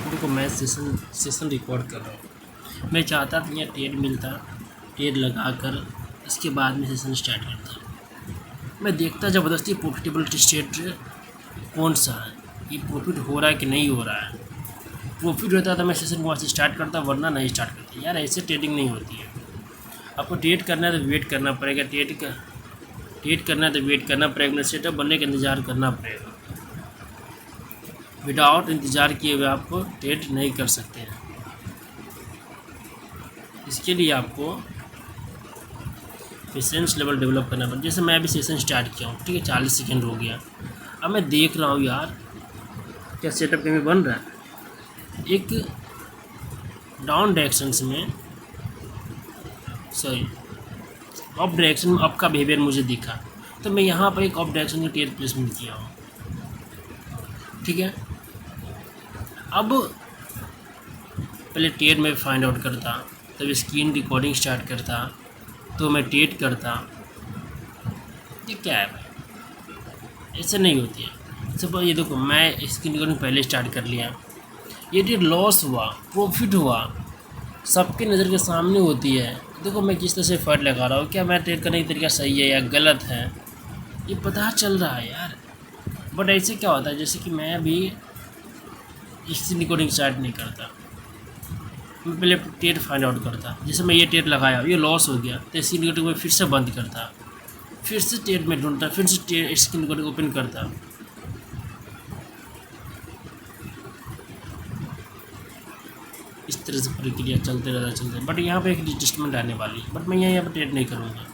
देखो मैं session record कर रहा हूँ। मैं चाहता था यहाँ टेड मिलता, टेड लगा कर इसके बाद में सेशन स्टार्ट करता। मैं देखता ज़बरदस्ती प्रॉफिटेबल स्टेट कौन सा है, ये प्रॉफिट हो रहा है कि नहीं हो रहा है। प्रॉफिट होता तो मैं सेशन वहाँ से स्टार्ट करता, वरना नहीं स्टार्ट करता। यार ऐसे ट्रेडिंग नहीं होती है। आपको ट्रेड करना है तो वेट करना पड़ेगा, ट्रेड करना है तो वेट करना पड़ेगा, सेटअप बनने का इंतज़ार करना पड़ेगा। विदाउट इंतज़ार किए हुए आप ट्रेड नहीं कर सकते हैं। इसके लिए आपको पेशेंस लेवल डेवलप करना पड़ेगा। जैसे मैं अभी सेशन स्टार्ट किया हूँ, ठीक है, 40 सेकेंड हो गया। अब मैं देख रहा हूँ यार क्या सेटअप में बन रहा है। एक डाउन डायरेक्शंस में, सॉरी अप डायरेक्शन में अप का बिहेवियर मुझे दिखा, तो मैं यहाँ पर एक अप डायरेक्शन का ट्रेड प्लेसमेंट किया हूँ। ठीक है, अब पहले ट्रेड में फाइंड आउट करता, तब स्क्रीन रिकॉर्डिंग स्टार्ट करता, तो मैं ट्रेड करता। ये क्या है भाई, ऐसे नहीं होती है। सब ये देखो, मैं स्क्रीन रिकॉर्डिंग पहले स्टार्ट कर लिया, ये ट्रेड लॉस हुआ, प्रॉफिट हुआ, सबके नज़र के सामने होती है। देखो मैं किस तरह से फर्ट लगा रहा हूँ, क्या मैं ट्रेड करने का तरीका सही है या गलत है, ये पता चल रहा है यार। बट ऐसे क्या होता है, जैसे कि मैं अभी स्क्रीन रिकॉर्डिंग स्टार्ट नहीं करता, मैं पहले ट्रेड फाइंड आउट करता। जैसे मैं ये ट्रेड लगाया, ये लॉस हो गया, तो स्क्रीन रिकॉर्डिंग में फिर से बंद करता, फिर से ट्रेड में ढूंढता, फिर से ट्रेड स्क्रीन रिकॉर्डिंग ओपन करता। इस तरह से प्रक्रिया चलते रहता। बट यहाँ पे एक एडजस्टमेंट आने वाली है, बट मैं यहाँ पर ट्रेड नहीं करूँगा।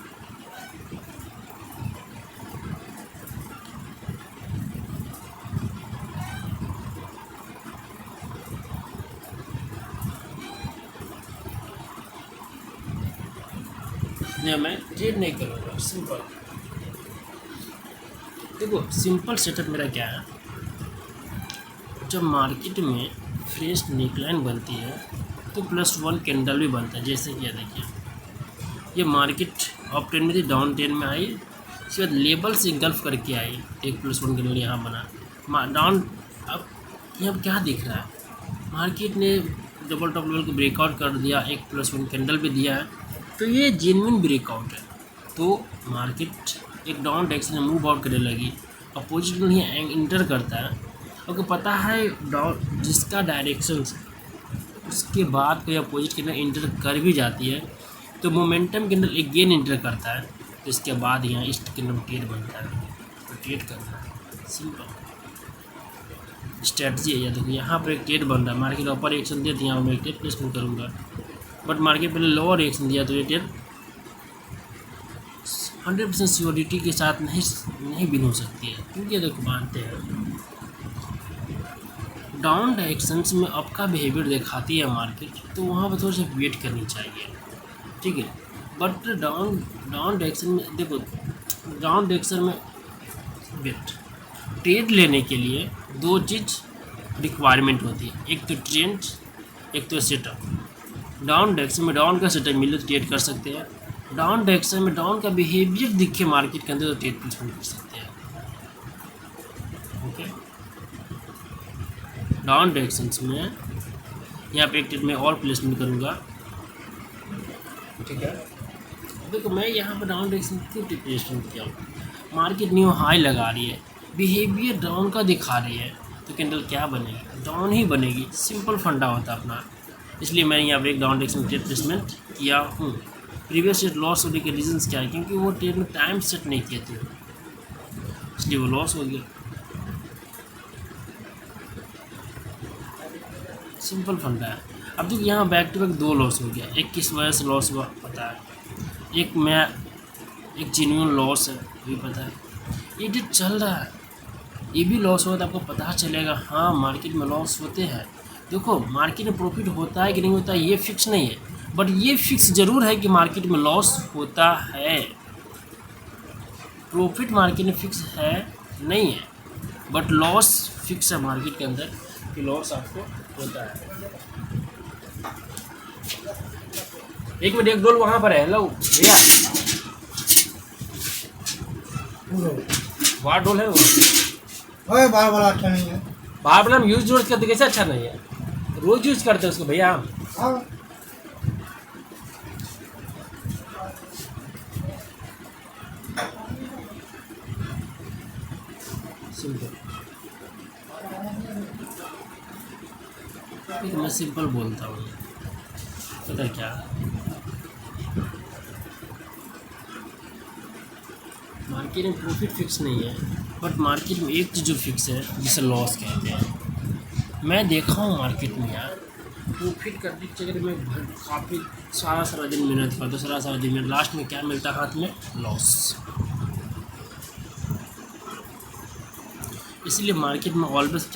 नहीं, मैं ट्रेड नहीं करूँगा। सिंपल देखो, सिंपल सेटअप मेरा क्या है, जब मार्केट में फ्रेश नेकलाइन बनती है तो +1 कैंडल भी बनता है। जैसे कि देखिए, ये मार्केट अप ट्रेंड में थी, डाउन ट्रेंड में आई, इसके बाद लेवल से गल्फ करके आई, एक +1 कैंडल यहाँ बना डाउन। अब यहाँ क्या दिख रहा है, मार्केट ने डबल टॉप लेवल को ब्रेकआउट कर दिया, एक +1 कैंडल भी दिया है, तो ये जेन्युइन ब्रेकआउट है। तो मार्केट एक डाउन डायरेक्शन में मूव आउट करने लगी, अपोजिट में ही इंटर करता है। आपको पता है डाउन जिसका डायरेक्शन उसके बाद कोई अपोजिट के अंदर इंटर कर भी जाती है, तो मोमेंटम के अंदर अगेन इंटर करता है, तो इसके बाद यहाँ ईस्ट के अंदर ट्रेड बनता है, तो ट्रेड करना है। सिंपल स्ट्रेटजी है। या देखो यहाँ पर एक ट्रेड बन रहा है, मार्केट अपर रिएक्शन दिया तो यहाँ मैं ट्रेड प्लेसमेंट करूँगा, बट मार्केट पहले लोअर रिएक्शन दिया तो ये ट्रेड 100% सिक्योरिटी के साथ नहीं बिन हो सकती है, क्योंकि देखो मानते हैं डाउन डायरेक्शंस में अप का बिहेवियर दिखाती है मार्केट, तो वहाँ पर थोड़ा सा वेट करनी चाहिए। ठीक है, बट डाउन डायरेक्शन में देखो, डाउन डायरेक्शन में वेट ट्रेड लेने के लिए दो चीज़ रिक्वायरमेंट होती है, एक तो ट्रेंड, एक तो सेटअप। डाउन डायरेक्शन में डाउन का सेटअप मिले तो ट्रेड कर सकते हैं, डाउन डायरेक्शन में डाउन का बिहेवियर दिखे मार्केट के अंदर तो ट्रेड प्लेसमेंट कर सकते हैं। ओके, डाउन डायरेक्शंस में यहाँ पे एक ट्रेड में और प्लेसमेंट करूँगा। ठीक है, देखो मैं यहाँ पर डाउन डायरेक्शन क्यों प्लेसमेंट किया हूँ, मार्केट न्यू हाई लगा रही है, बिहेवियर डाउन का दिखा रही है, तो कैंडल क्या बनेगी, डाउन ही बनेगी। सिंपल फंडा होता है अपना, इसलिए मैंने यहाँ पर एक डाउन डायरेक्शन ट्रेड प्लेसमेंट किया हूँ। प्रीवियस ट्रेड लॉस होने के रीजंस क्या है, क्योंकि वो ट्रेड में टाइम सेट नहीं किए थे, इसलिए वो लॉस हो गया। सिंपल फंडा है। अब देखो यहाँ बैक टू बैक 2 लॉस हो गया, एक किस वजह से लॉस हुआ पता है, एक जेन्युइन लॉस है भी पता है। ये जो चल रहा है ये भी लॉस हुआ तो आपको पता चलेगा, हाँ मार्केट में लॉस होते हैं। देखो मार्केट में प्रॉफिट होता है कि नहीं होता है ये फिक्स नहीं है, बट ये फिक्स ज़रूर है कि मार्केट में लॉस होता है। प्रॉफिट मार्केट में फिक्स है नहीं है, बट लॉस फिक्स है मार्केट के अंदर कि लॉस आपको होता है। एक मिनट, एक डोल वहाँ पर है, लो भैया, बाहर डोल है वो, ओए बार बार अच्छा नहीं है। बाहर वाला यूज जोड़ करते कैसे अच्छा नहीं है। रोज यूज करते हैं उसको भैया। हाँ सिंपल, मैं सिंपल बोलता हूँ, पता क्या, मार्केट में प्रॉफिट फिक्स नहीं है, बट मार्केट में एक चीज़ जो फिक्स है जिसे लॉस कहते हैं। मैं देखा हूँ मार्केट में यार, प्रॉफिट करने के चक्कर में काफ़ी सारा दिन मेहनत करते, सारा दिन मेहनत, लास्ट में क्या मिलता है हाथ में, लॉस। इसलिए मार्केट में ऑलवेज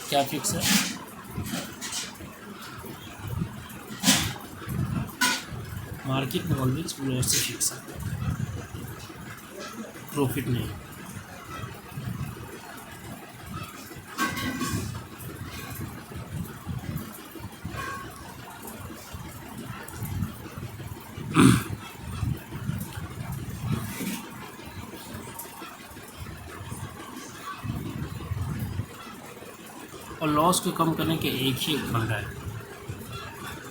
क्या फिक्स है, मार्केट में ऑलवेज लॉस से फिक्स है, प्रॉफिट नहीं। और लॉस को कम करने के एक ही फंडा है,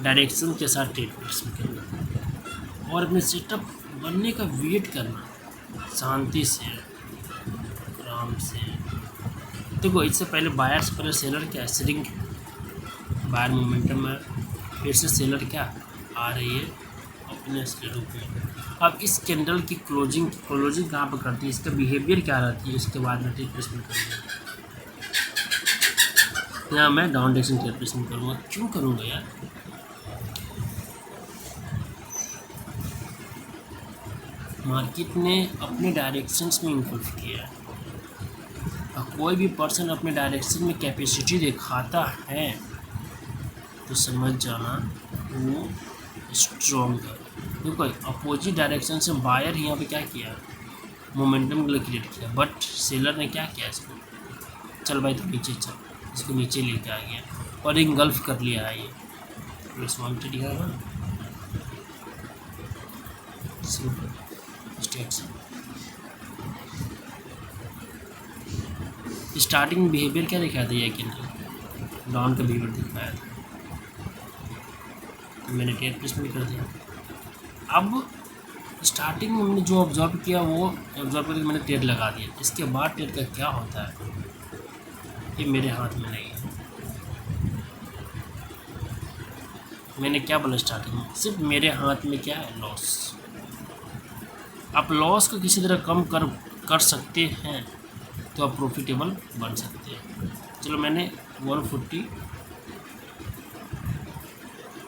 डायरेक्शन के साथ ट्रेड करना और अपने सेटअप बनने का वेट करना, शांति से, आराम से। देखो इससे पहले बायर से पहले सेलर क्या है, सेलिंग, बायर मोमेंटम में, फिर से सेलर क्या आ रही है अपने रूप में। अब इस कैंडल की क्लोजिंग कहाँ पर करती है, इसका बिहेवियर क्या रहती है, इसके बाद में ट्रेड प्लेसमेंट करूँगा। यहाँ मैं डाउन डायरेक्शन ट्रेड प्लेसमेंट करूँगा, क्यों करूँगा यार, मार्केट ने अपने डायरेक्शंस में इन्वॉल्व किया है। कोई भी पर्सन अपने डायरेक्शन में कैपेसिटी दिखाता है तो समझ जाना वो स्ट्रॉन्ग है। देखो अपोजिट डायरेक्शन से बायर यहाँ पे क्या किया, मोमेंटम के लिए क्रिएट किया, बट सेलर ने क्या किया, इसको चल भाई तो नीचे चल, इसको नीचे लेके आ गया और इंगल्फ कर लिया है ये प्लस वांटेड है ना, सिंपल स्टेट्स। स्टार्टिंग में बिहेवियर क्या दिखाया था, ये कैंडल डाउन का बिहेवियर दिखाया था, तो मैंने ट्रेड प्लेसमेंट कर दिया। अब स्टार्टिंग में मैंने जो ऑब्जर्व किया वो ऑब्जर्व करके मैंने ट्रेड लगा दिया, इसके बाद ट्रेड का क्या होता है ये मेरे हाथ में नहीं है। मैंने क्या बोला स्टार्टिंग में, सिर्फ मेरे हाथ में क्या है, लॉस। आप लॉस को किसी तरह कम कर सकते हैं तो आप प्रॉफिटेबल बन सकते हैं। चलो मैंने 140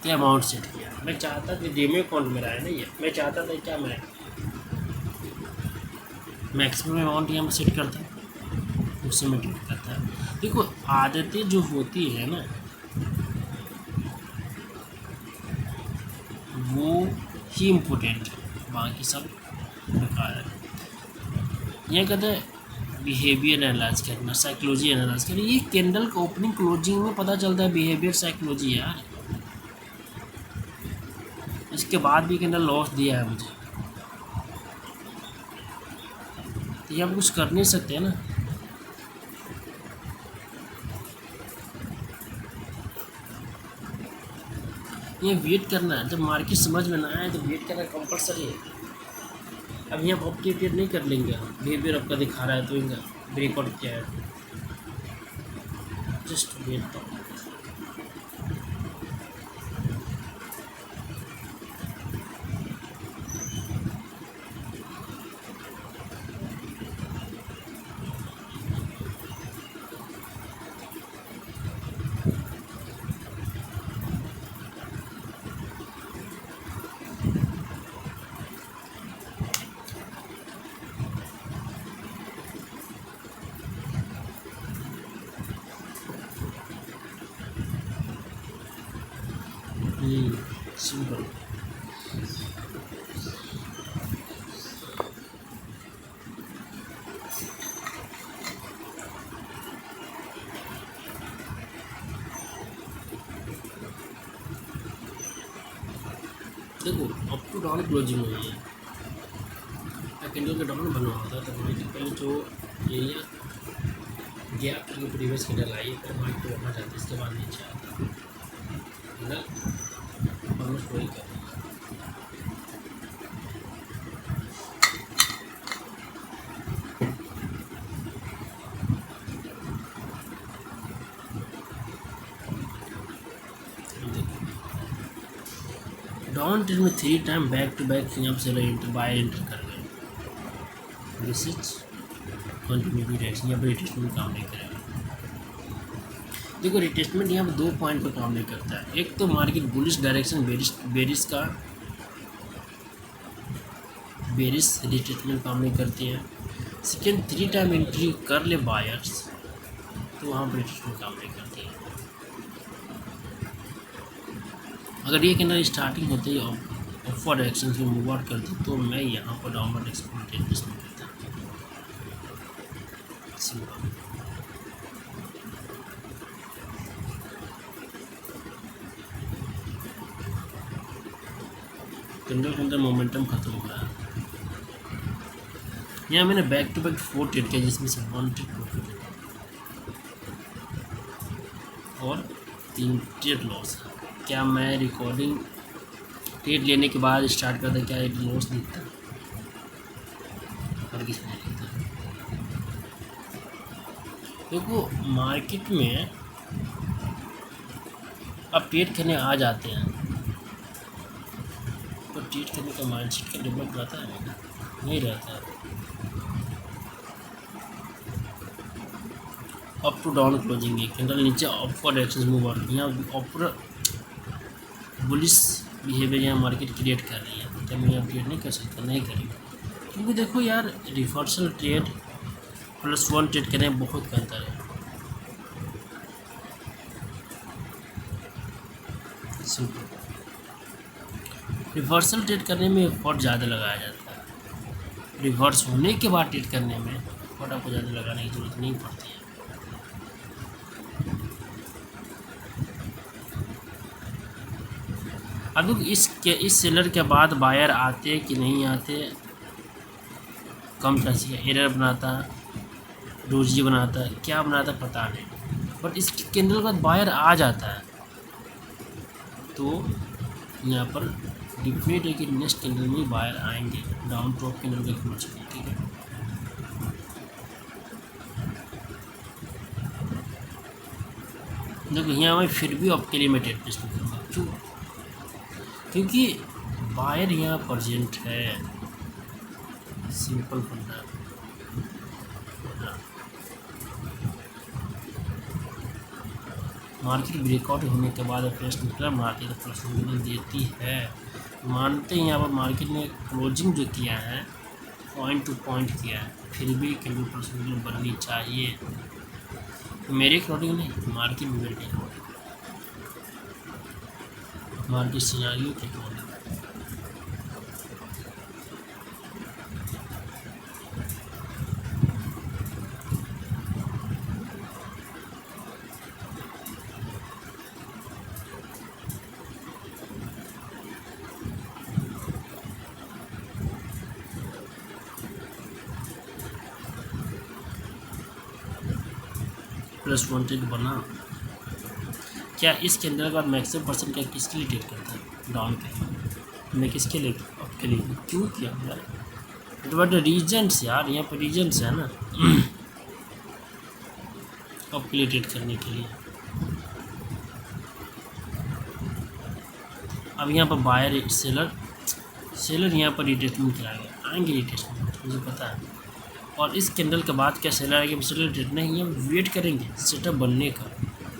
के अमाउंट सेट किया, मैं चाहता था डीमे अकाउंट मेरा है ना, ये मैं चाहता था क्या, मैं मैक्सिमम अमाउंट यहाँ पर सेट करता, उससे मैं ट्रेड करता है। देखो आदतें जो होती है ना वो ही इम्पोर्टेंट है, बाकी सब बेकार है। यह कहते हैं बिहेवियर एनालाइज करना, साइकोलॉजी एनालाइज करना, ये कैंडल का ओपनिंग क्लोजिंग में पता चलता है बिहेवियर साइकोलॉजी यार। इसके बाद भी कैंडल लॉस दिया है मुझे, तो ये हम कुछ कर नहीं सकते हैं ना। ये वेट करना है, जब मार्केट समझ में ना आए तो वेट करना कंपलसरी है। अब यहाँ ऑप्टिव ट्रेड नहीं कर लेंगे, बिहेवियर आपका दिखा रहा है तो इनका ब्रेकआउट क्या है, जस्ट वेट तो। सिंपल। देखो अप टू डाउन क्लोजिंग हुई है, कैंडल का डाउन बना होता है तो पहले जो एरिया गैप करके प्रीवियस कैंडल आई, फिर मार्केट बढ़ना चाहते इसके बाद नीचे आता कैंडल ऑलमोस्ट वही कर रही है। डाउन ट्रेड में 3 टाइम बैक टू बैक यहाँ पे सेलर एंटर बाय एंटर कर गए। दिस इज कंटिन्यूटी डायरेक्शन, यहाँ पर रिटेस्टमेंट काम नहीं करेगा। देखो रिटेस्टमेंट यहाँ पर 2 पॉइंट पर काम नहीं करता है। एक तो मार्केट बुलिश डायरेक्शन बेरिस रिटेस्टमेंट काम नहीं करती है। सेकेंड 3 टाइम एंट्री कर ले बायर्स तो वहाँ पर रिटेस्टमेंट काम नहीं करती है। अगर ये कैंडल स्टार्टिंग होते ही अपवर्ड डायरेक्शन से मूव आउट करती तो मैं यहाँ पर डाउनवर्ड एक्सपोनेंशियल रिटेस्टमेंट करता। सिंपल। कैंडल के अंदर मोमेंटम खत्म हो रहा है। यहाँ मैंने बैक टू बैक 4 ट्रेड किया जिसमें से 1 ट्रेड प्रॉफिट है और 3 ट्रेड लॉस है। क्या मैं रिकॉर्डिंग ट्रेड लेने के बाद स्टार्ट करता क्या एक लॉस दिखता और किस में दिखता? देखो मार्केट में अब ट्रेड करने आ जाते हैं तो ट्रेड करने का माइंडसेट का डेवलप रहता है नहीं रहता है। अप टू डाउन क्लोजिंग है, कैंडल नीचे अपवर्ड डायरेक्शन मूव आउट, यहाँ अपर बुलिश बिहेवियर यहाँ मार्केट क्रिएट कर रही है तो मैं यहाँ ट्रेड नहीं कर सकता, नहीं करेंगे क्योंकि देखो यार रिवर्सल ट्रेड प्लस 1 ट्रेड करने में बहुत अंतर है। सिंपल। रिवर्सल ट्रेड करने में एफर्ट ज़्यादा लगाया जाता है, रिवर्स होने के बाद ट्रेड करने में एफर्ट आपको ज़्यादा लगाने की जरूरत नहीं पड़ती है। अब इस सेलर के बाद बायर आते कि नहीं आते कम चांस है, एरर बनाता डोजी बनाता क्या बनाता पता नहीं, बट इस कैंडल के बाद बायर आ जाता है तो यहाँ पर डिफिनेट है कि नेक्स्ट कैंडल में बायर आएंगे डाउन टॉप कैंडल के क्लोज में। ठीक है देखो यहाँ मैं फिर भी आपके लिए मैं ट्रेड प्लेस करूँगा क्यों? क्योंकि बायर यहाँ प्रेजेंट है। सिंपल फंडा। मार्केट ब्रेकआउट होने के बाद फ्रेश निकला मार्केट फ्रेश देती है, मानते हैं यहाँ पर मार्केट ने क्लोजिंग जो किया है पॉइंट टू पॉइंट किया है फिर भी कैंडल परसेंटेज बननी चाहिए मेरे अकॉर्डिंग नहीं, मार्केट मेरे अकॉर्डिंग, मार्केट सिनारियो के अकॉर्डिंग। प्लस 1 ट्रेड बना। क्या इस कैंडल के बाद मैक्सिमम परसेंट क्या किसके लिए ट्रेड करता है? डाउन के। मैं किसके लिए? आपके लिए। क्यों किया यार? बट रीजन्स यार यहाँ पर रीजन्स है ना आपके लिए ट्रेड करने के लिए। अब यहाँ पर बायर सेलर यहाँ पर रिटेस्टमेंट कराएगा, आएंगे रिटेस्टमेंट मुझे पता है। और इस कैंडल के बाद क्या सेलर आएगा? सेलर ट्रेड नहीं, हम वेट करेंगे सेटअप बनने का।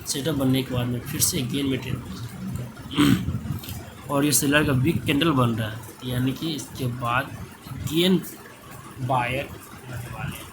सेटअप बनने के बाद में फिर से गेन में ट्रेड और ये सेलर का बिग कैंडल बन रहा है यानी कि इसके बाद गेन बायर आने वाले हैं।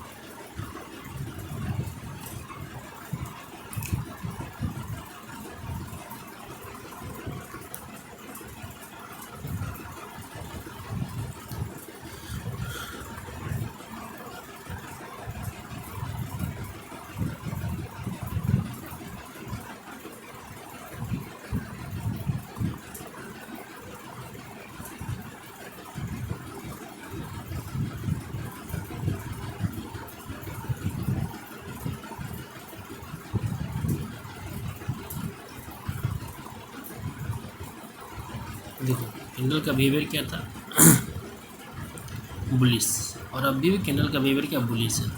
देखो कैंडल का बिहेवियर क्या था, बुलिश, और अभी भी कैंडल का बिहेवियर क्या, बुलिश है।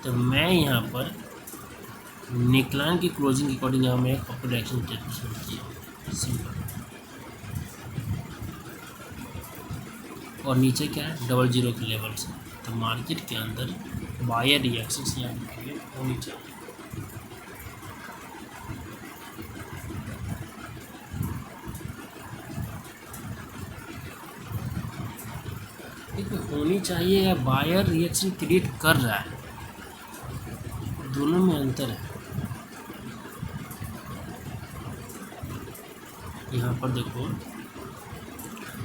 तो मैं यहाँ पर नेकलाइन की क्लोजिंग के अकॉर्डिंग यहाँ मैं एक अपर डायरेक्शन ट्रीटमेंट किया हूँ, सिंपल। और नीचे क्या है, 00 के लेवल से। तो मार्केट के अंदर बायर रिएक्शंस यहाँ क्रिएट होनी चाहिए। देखो होनी चाहिए या बायर रिएक्शन क्रिएट कर रहा है, दोनों में अंतर है। यहाँ पर देखो,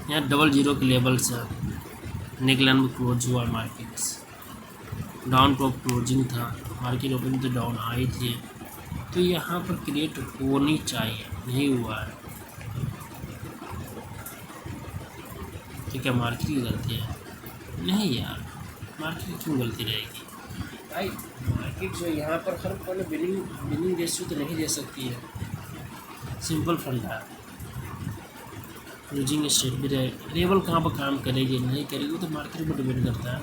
यहाँ 00 के लेवल से नेकलाइन में क्लोज हुआ मार्केट्स, डाउन टॉप क्लोजिंग था, मार्केट ओपन तो डाउन आई थी। तो यहाँ पर क्रिएट होनी चाहिए, नहीं हुआ है। तो क्या मार्केट की गलती है? नहीं यार, मार्केट की क्यों गलती रहेगी भाई? मार्केट जो यहाँ पर हर कोई बिलिंग रेशियो तो नहीं दे सकती है, सिंपल फंडा है। क्लोजिंग स्टेट भी रहे, लेवल कहाँ पर काम करेगी नहीं करेगी, तो मार्केट पर डिपेंड करता है,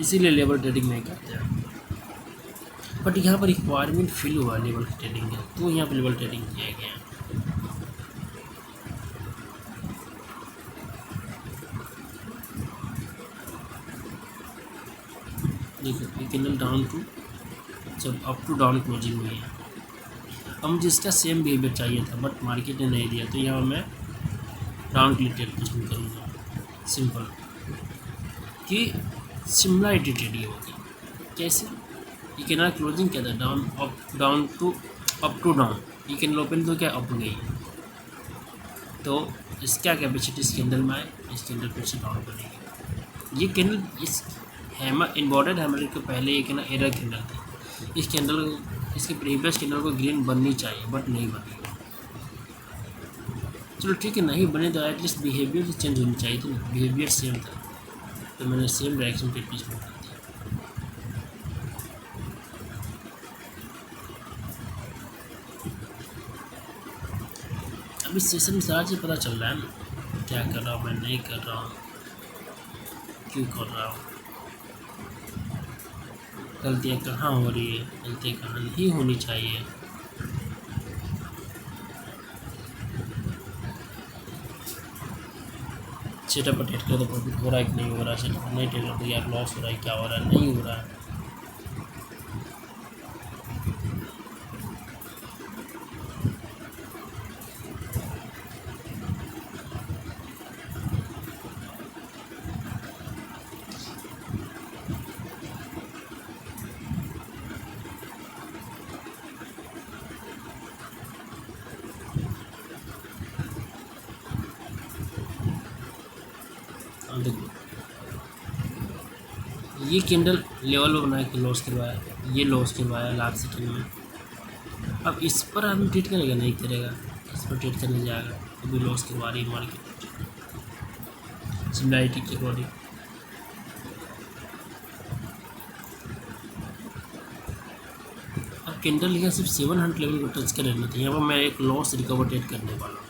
इसीलिए लेवल ट्रेडिंग नहीं करते हैं। बट यहाँ पर रिक्वायरमेंट फिल हुआ लेवल ट्रेडिंग का, तो यहाँ पर लेवल ट्रेडिंग किया गया। देखो कैंडल डाउन टू, जब अप टू डाउन क्लोजिंग हुई है, अब मुझे इसका सेम बिहेवियर चाहिए था बट मार्केट ने नहीं दिया, तो यहाँ मैं डाउन के लिए ट्रेड पसंद करूँगा, सिंपल। कि सिमिलरिटी ट्रेडिंग होगी। कैसे? ये कैंडल क्लोजिंग क्या था, down up, down to up to down, ये कैंडल ओपन तो क्या अप गई, तो इसका कैपेसिटी इस कैंडल में आए, इस कैंडल फिर से डाउन बनेगी। ये कैंडल इस हैमर इन्वर्टेड हैमर के पहले ये कैंडल एरर कैंडल थी, इस कैंडल इसके प्रीवियस कैंडल को ग्रीन बननी चाहिए बट नहीं बनी। चलो ठीक है, नहीं बने तो एटलीस्ट बिहेवियर तो चेंज होनी चाहिए थी, बिहेवियर सेम था, तो मैंने सेम डायरेक्शन के पीछे कर दिया। अब इस सेशन में सारा चीज़ पता चल रहा है ना, क्या कर रहा हूँ मैं, नहीं कर रहा हूँ, क्यों कर रहा हूँ, गलतियाँ कहाँ हो रही है, गलतियाँ कहाँ नहीं होनी चाहिए। सेटअप पर ट्रेड कर तो प्रॉफिट हो रहा है कि नहीं हो रहा है, सेटअप नहीं ट्रेड कर तो यार लॉस हो रहा है, क्या हो रहा है, नहीं हो रहा है। देखो ये कैंडल लेवल पर बना के लॉस करवाया, ये लॉस करवाया लास्ट सेकंड में। अब इस पर आदमी ट्रेड करेगा, नहीं करेगा, इस पर ट्रेड करने जाएगा तो भी लॉस करवा रही है मार्केट सिमिलरिटी के अकॉर्डिंग। अब कैंडल यहाँ सिर्फ 700 लेवल को टच कर रहना था, यहाँ पर मैं एक लॉस रिकवर ट्रेड करने वाला हूँ।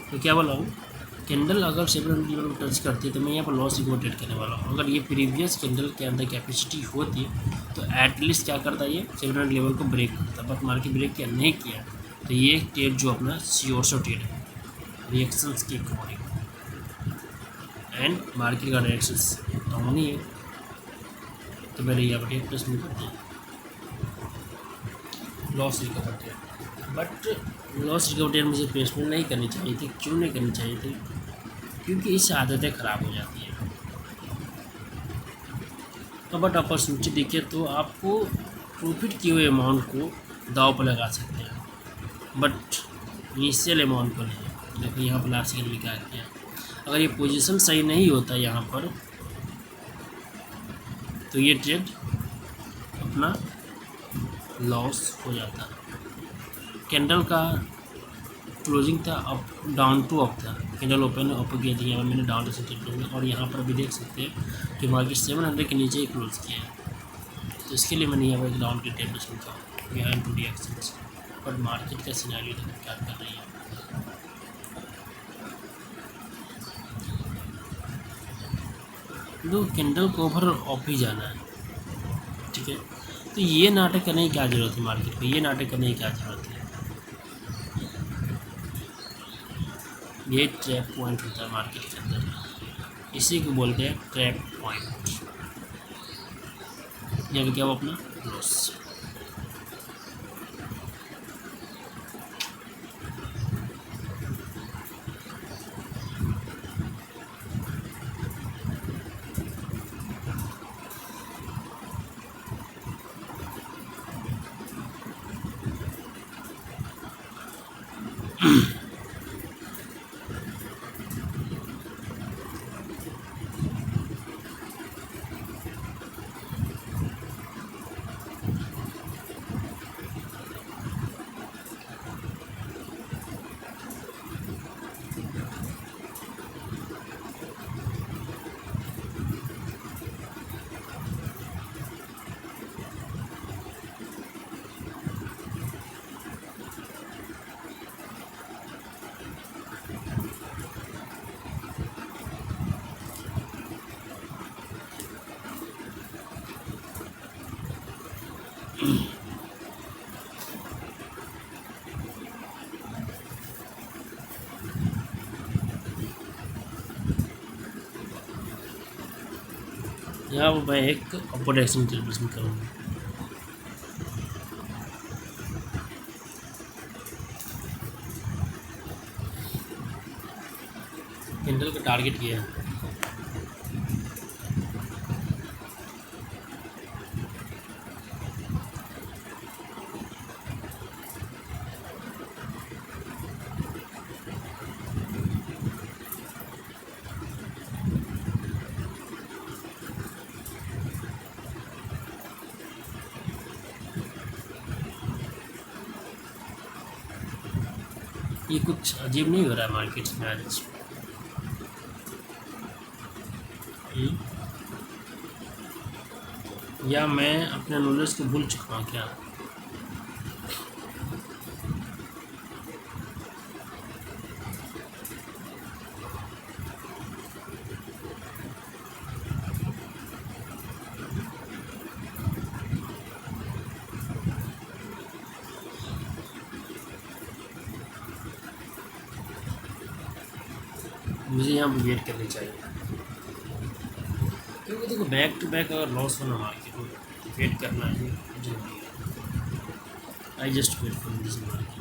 तो क्या बोला हूँ, कैंडल अगर 700 लेवल को टच करती है तो मैं यहाँ पर लॉस रिकवर ट्रेड करने वाला हूँ। अगर ये प्रीवियस कैंडल के अंदर कैपेसिटी होती तो एटलीस्ट क्या करता, ये 700 लेवल को ब्रेक करता, बट मार्केट ब्रेक किया नहीं किया, तो ये ट्रेड जो अपना श्योर ट्रेड है रिएक्शंस के अकॉर्डिंग, एंड मार्केट का डायरेक्शंस डाउन ही है, तो मैंने यहाँ पर ट्रेड प्लस में करते हैं loss recover trade. But loss recover trade मुझे प्लेसमेंट नहीं करनी चाहिए थी। क्यों नहीं करनी चाहिए थी? क्योंकि इससे आदतें ख़राब हो जाती हैं। तो बट अपॉर्चुनिटी दिखे तो आपको प्रॉफिट किए हुए अमाउंट को दाव पर लगा सकते हैं, बट इनिशियल अमाउंट को नहीं। देखो यहाँ पर लास्ट सेकंड में क्या किया, अगर ये पोजीशन सही नहीं होता यहाँ पर तो ये ट्रेड अपना लॉस हो जाता। कैंडल का क्लोजिंग था अप, डाउन टू अप था, कैंडल ओपन अप गया था, यहाँ मैंने डाउन टू सेट किया, और यहाँ पर भी देख सकते हैं कि मार्केट 700 के नीचे ही क्लोज किया है। तो इसके लिए मैंने यहाँ पर एक डाउन की टेबल लिखा behind two reactions, but market का सिनेरियो तो क्या कर रही है। तो कैंडल को ओवर ऑफ ही जाना है, ठीक है। तो ये नाटक करने की क्या ज़रूरत है मार्केट में, ये नाटक करने की क्या ज़रूरत है। ये ट्रैप पॉइंट होता है मार्केट के अंदर, इसी को बोलते हैं ट्रैप पॉइंट। जब क्या वो अपना लॉस। यहाँ पर मैं एक अपवर्ड एक्शन कैलकुलेशन करूँगा। कैंडल का टारगेट किया है, ये कुछ अजीब नहीं हो रहा है मार्केट में आज। या मैं अपने नॉलेज को भूल चुका हूँ क्या। मुझे यहाँ पर वेट करनी चाहिए, क्योंकि देखो बैक टू बैक अगर लॉस होना मार्केट में तो वेट करना ही जरूरी है। I just wait for this market.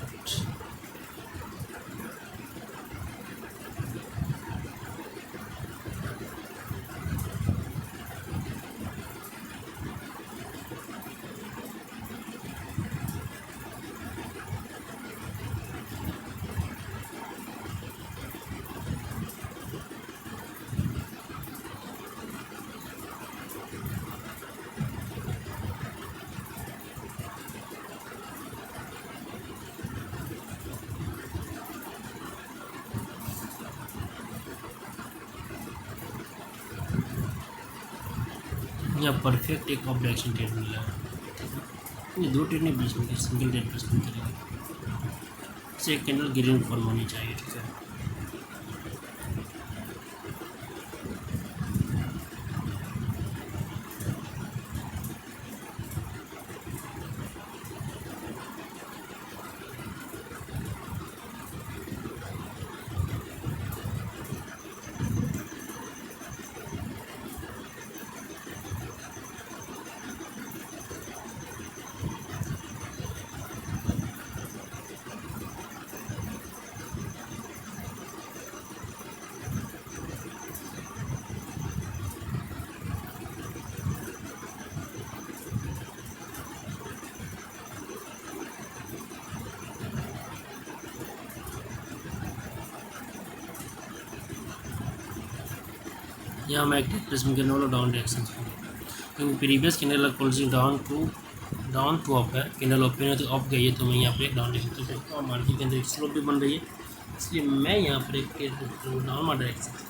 यहाँ परफेक्ट एक ऑफ डायरेक्शन ट्रेड मिला है, ये दो ट्रेड नहीं बीच में सिंगल ट्रेड प्लेसमेंट करेगा, इसे एक कैंडल ग्रीन फॉर्म होनी चाहिए, ठीक है। यहाँ मैं एक प्लेसमेंट करने वाला डाउन डायरेक्शन क्योंकि previous candle closing down to up है, कैंडल ओपन है तो अप गई है, तो मैं यहाँ पर एक डाउन डायरेक्शन देखता हूँ। मार्केट के अंदर एक स्लोप भी बन रही है, इसलिए मैं यहाँ पर एक डाउन डायरेक्शन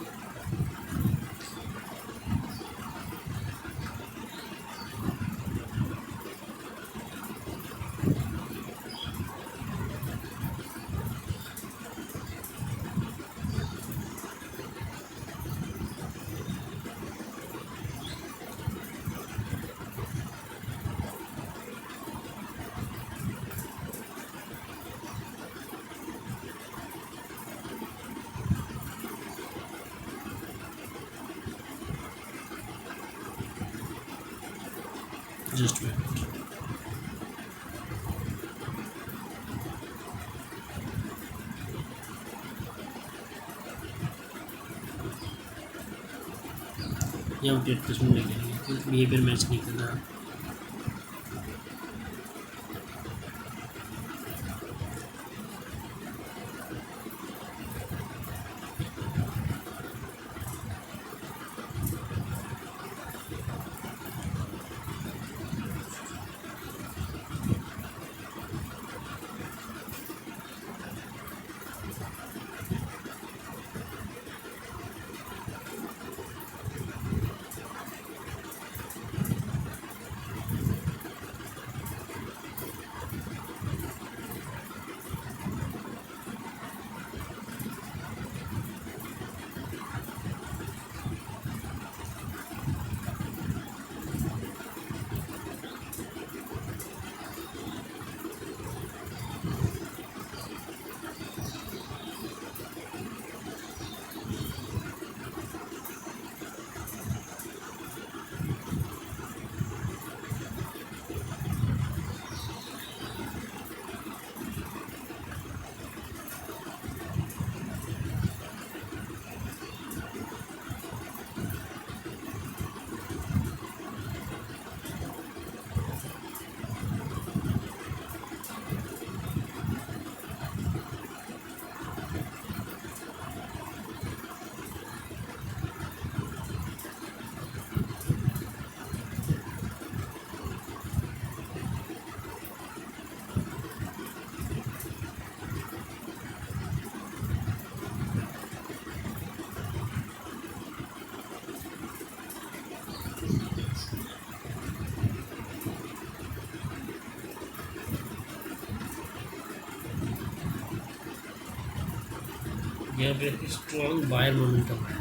जस्ट वेट। यहाँ ट्रेड प्लेसमेंट नहीं करेंगे, कोई बिहेवियर मैच नहीं कर रहा। यहाँ पे स्ट्रॉन्ग बायर मोमेंटम है।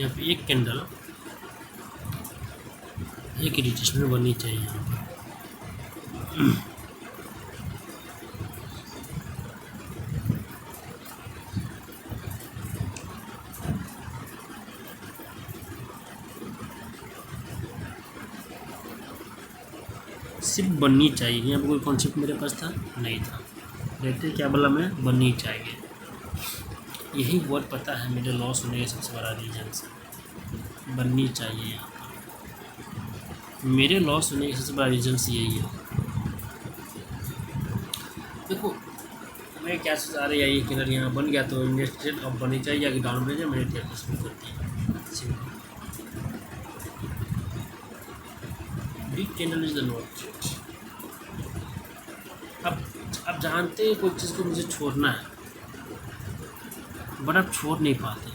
यहाँ पे एक कैंडल एक रिटेशनल बननी चाहिए यहाँ पर। सिर्फ बननी चाहिए, यहाँ पर कोई कॉन्सेप्ट मेरे पास था नहीं था। देखते क्या बोला मैं, बननी चाहिए। यही वर्ड पता है मेरे लॉस होने का सबसे बड़ा रीजन से, बननी चाहिए। यहाँ पर मेरे लॉस होने का सबसे बड़ा रीजन से यही है। देखो मैं क्या सोच आ रही है, ये किलर यहाँ बन गया तो इन्वेस्टेड अब बननी चाहिए, आगे डाउन में जाए मैंने ट्रेड प्लेसमेंट करती है। Big candle is the not trade. अब जानते हैं कोई चीज़ को मुझे छोड़ना है, बट आप छोड़ नहीं पाते।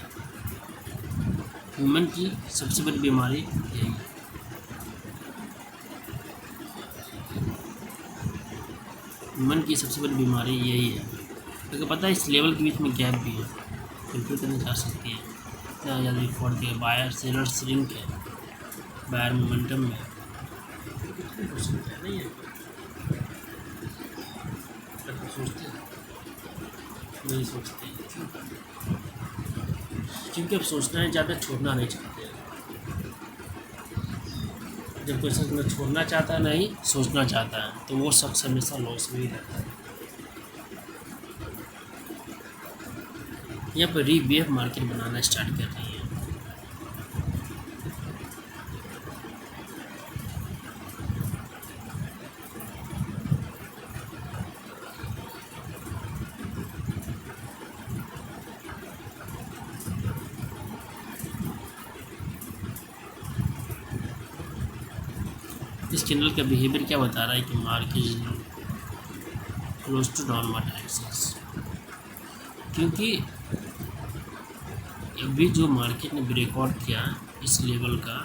वुमेन की सबसे बड़ी बीमारी यही है। वुमेन की सबसे बड़ी बीमारी यही है, क्योंकि पता है इस लेवल के बीच में गैप भी है, फिल्टर करनी जा सकती है। इतना ज़्यादा रिकॉर्ड दिया, बायर सेलर श्रिंक है, बायर मोमेंटम में नहीं है। सोचते नहीं सोचते, क्योंकि अब सोचना है ज़्यादा, छोड़ना नहीं चाहते। जब कोई शख्स छोड़ना चाहता है नहीं सोचना चाहता है, तो वो शख्स हमेशा लॉस में ही रहता है। यहाँ पर रीवेव मार्केट बनाना स्टार्ट कर रही है। इस कैंडल का बिहेवियर क्या बता रहा है कि market close to downward access, क्योंकि अभी जो मार्केट ने ब्रेकआउट किया इस लेवल का,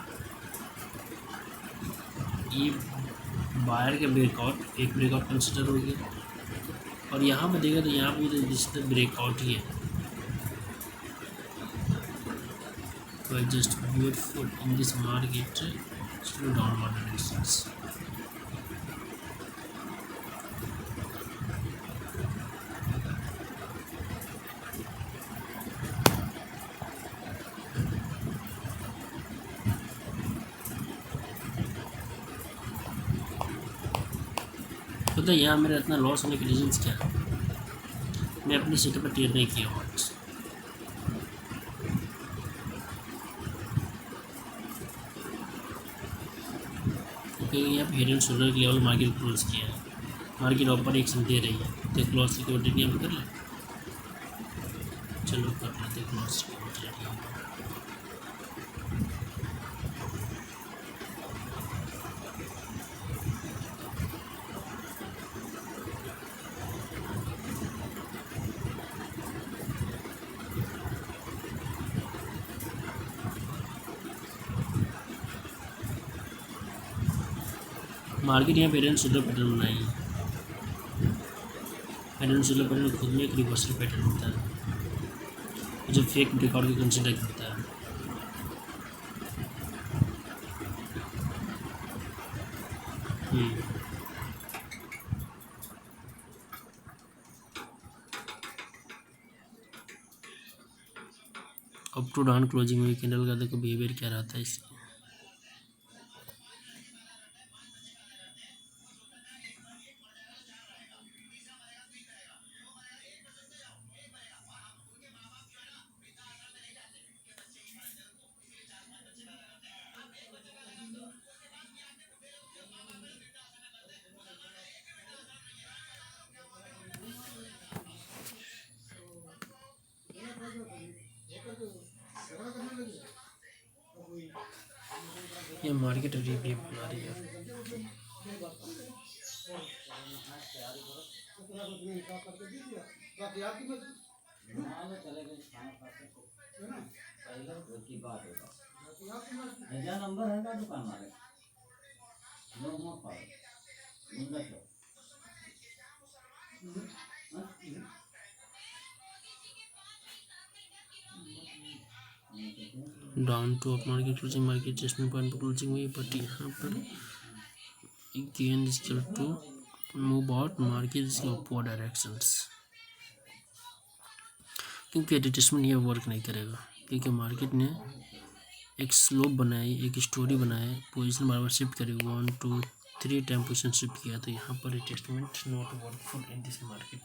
ये बायर का ब्रेकआउट एक ब्रेकआउट कंसिडर हो गया, और यहाँ पर देखा तो यहाँ भी रजिस्टर ब्रेकआउट ही है। तो just beautiful in this market slow downward directions. पता है यहाँ मेरा इतना लॉस होने के रीजंस क्या है? मैं अपनी सेटअप पर ट्रेड नहीं किया हूँ आज, क्योंकि यहाँ पे हेड एंड शोल्डर के लेवल मार्केट क्लोज किया है, मार्केट ऊपर एक दे रही है, तो क्लॉज सिक्योरिटी यहाँ पर कर ले। चलो कर लेते क्लॉज सिक्योरिटी। मार्केट यहाँ पे हेड एंड शोल्डर पैटर्न बनाई है, हेड एंड शोल्डर पैटर्न खुद में एक रिवर्सल पैटर्न होता है जो फेक ब्रेकआउट को कंसिडर करता है। अप टू डाउन क्लोजिंग में कैंडल का देखो बिहेवियर क्या रहता है इसका। ये मार्केट रिव्यू बना रही है। नंबर है ना दुकान वाले down to up market closing, market adjustment point पर क्लोजिंग हुई, बट यहाँ पर gain is equal to move out market is upward directions, क्योंकि एडजस्टमेंट ये वर्क नहीं करेगा, क्योंकि मार्केट ने एक स्लोप बनाई, एक स्टोरी बनाए, पोजीशन बार बार शिफ्ट करी, 1 2 3 टाइम पोजीशन शिफ्ट किया, तो यहाँ पर adjustment not workful in this market.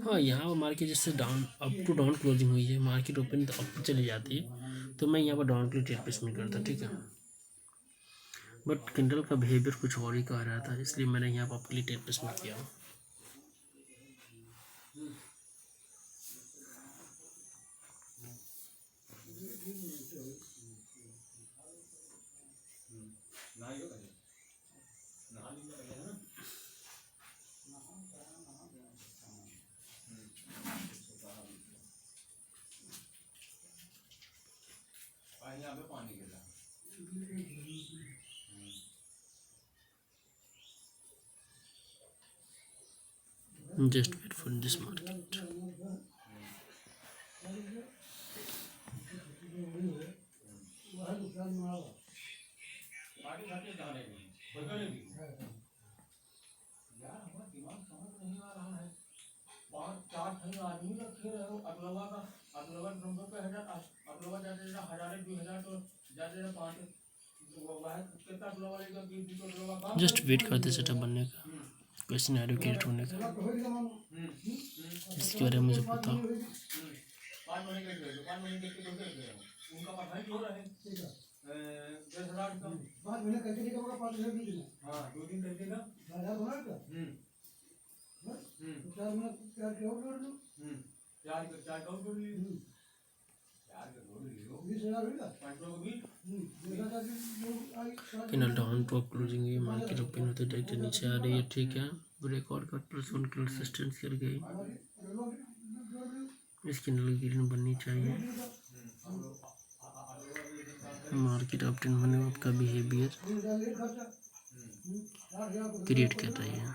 हाँ, यहाँ मार्केट जैसे down up to down closing हुई है, मार्केट ओपन तो अप चली जाती है, तो मैं यहाँ पर डाउन के लिए ट्रेड प्लेसमेंट करता, ठीक है। बट कैंडल का बिहेवियर कुछ और ही कह रहा था, इसलिए मैंने यहाँ पर अपने लिए ट्रेड प्लेसमेंट किया। Just wait for this market. Just wait करते सेटअप बनने का, कोई सिनेरियो क्रिएट होने का, इसके बारे में मुझे पता हो। कैंडल डाउन टॉप क्लोजिंग हुई, मार्केट ओपन होते डायरेक्ट नीचे आ रही है, ठीक है। ब्रेकआउट का +1 कंसिस्टेंस कर गई, इस कैंडल की ग्रीन बननी चाहिए, मार्केट अप ट्रेंड होने में आपका बिहेवियर क्रिएट कर रही है।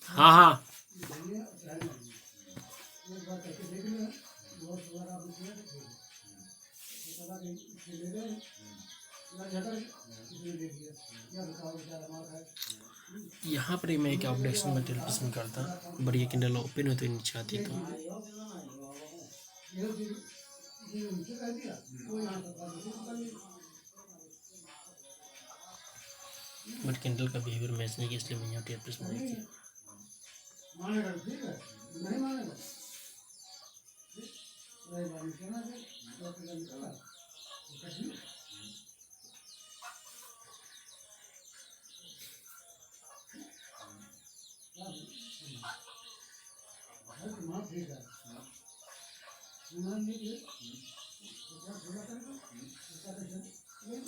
हाँ हाँ यहाँ पर ही मैं एक अपडेशन मटेरियल पसंद करता, बड़ी कैंडल ओपन होते हुए नीचे आती तो बट कैंडल का बिहेवियर मैच नहीं किया, इसलिए मैं यहाँ टेप पसंद नहीं किया।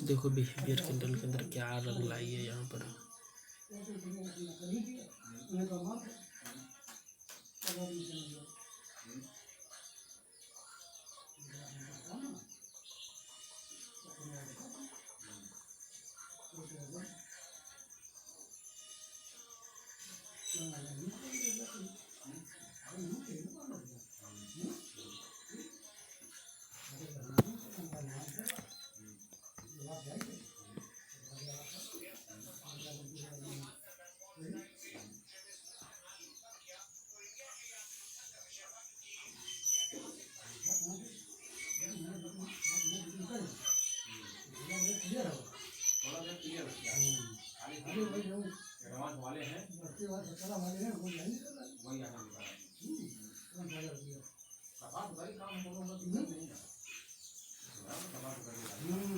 देखो बिहेवियर कैंडल के अंदर क्या रंग लाई है यहाँ पर।